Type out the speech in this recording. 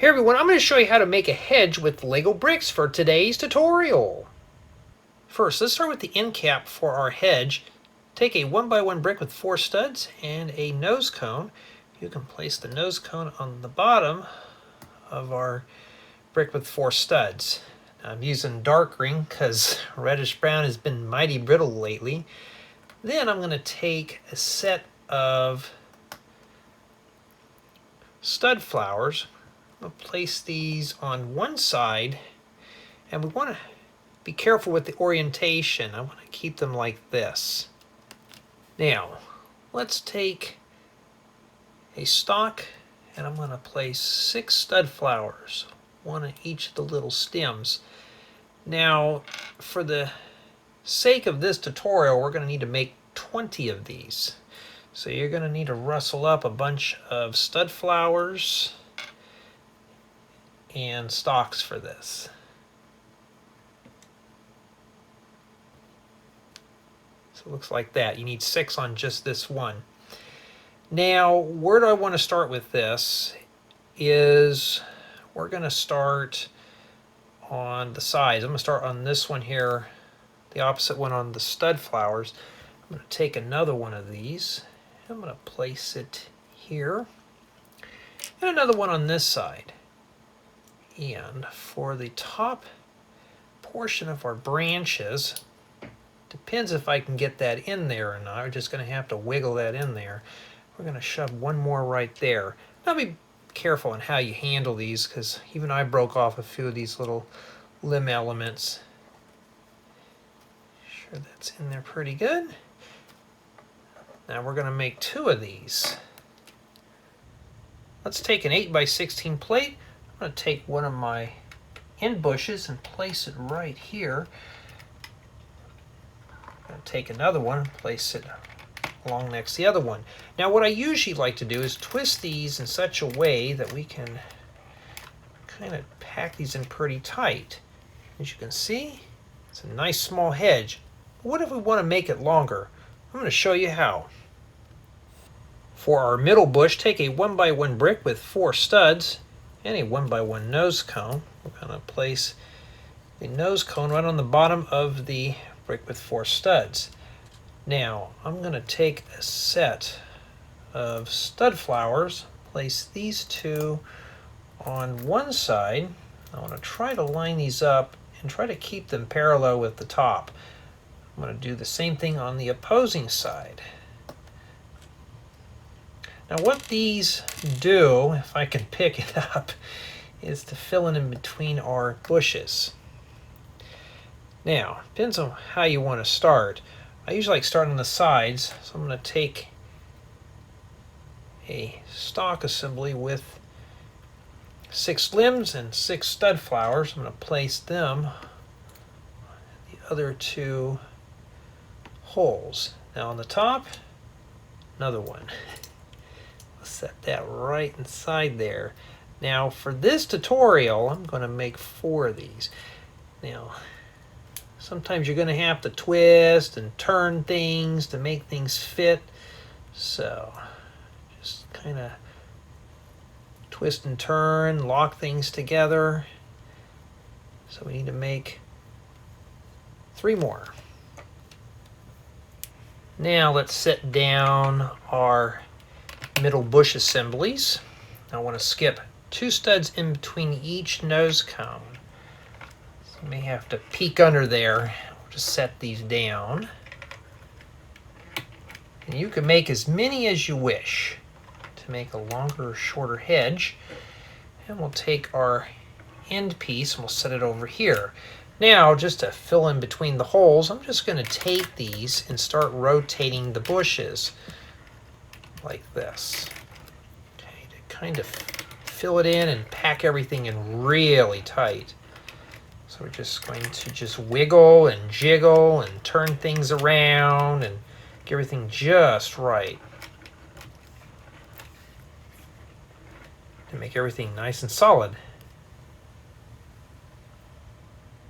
Hey everyone, I'm going to show you how to make a hedge with Lego bricks for today's tutorial. First, let's start with the end cap for our hedge. Take a 1x1 brick with 4 studs and a nose cone. You can place the nose cone on the bottom of our brick with 4 studs. I'm using dark green because reddish brown has been mighty brittle lately. Then I'm going to take a set of stud flowers. We'll place these on one side, and we want to be careful with the orientation. I want to keep them like this. Now, let's take a stalk, and I'm going to place 6 stud flowers, one on each of the little stems. Now, for the sake of this tutorial, we're going to need to make 20 of these. So you're going to need to rustle up a bunch of stud flowers and stalks for this. So it looks like that. You need 6 on just this one. Now, where do I want to start with this is we're going to start on the sides. I'm going to start on this one here, the opposite one on the stud flowers. I'm going to take another one of these. I'm going to place it here. And another one on this side. And for the top portion of our branches, depends if I can get that in there or not. We're just going to have to wiggle that in there. We're going to shove one more right there. Now be careful on how you handle these, because even I broke off a few of these little limb elements. Sure that's in there pretty good. Now we're going to make 2 of these. Let's take an 8x16 plate. I'm going to take one of my end bushes and place it right here. I'm going to take another one and place it along next to the other one. Now what I usually like to do is twist these in such a way that we can kind of pack these in pretty tight. As you can see, it's a nice small hedge. What if we want to make it longer? I'm going to show you how. For our middle bush, take a 1x1 brick with 4 studs and a 1x1 nose cone. We're going to place the nose cone right on the bottom of the brick with 4 studs. Now, I'm going to take a set of stud flowers, place these 2 on one side. I want to try to line these up and try to keep them parallel with the top. I'm going to do the same thing on the opposing side. Now what these do, if I can pick it up, is to fill in between our bushes. Now, depends on how you want to start. I usually like starting on the sides, so I'm going to take a stalk assembly with 6 limbs and 6 stud flowers. I'm going to place them on the other 2 holes. Now on the top, another one. Set that right inside there. Now for this tutorial, I'm going to make 4 of these. Now, sometimes you're going to have to twist and turn things to make things fit. So, just kind of twist and turn, lock things together. So we need to make 3 more. Now let's set down our middle bush assemblies. I want to skip 2 studs in between each nose cone. So you may have to peek under there. We'll just set these down. And you can make as many as you wish to make a longer or shorter hedge. And we'll take our end piece and we'll set it over here. Now, just to fill in between the holes, I'm just going to take these and start rotating the bushes like this. Okay, to kind of fill it in and pack everything in really tight. So we're just going to just wiggle and jiggle and turn things around and get everything just right to make everything nice and solid.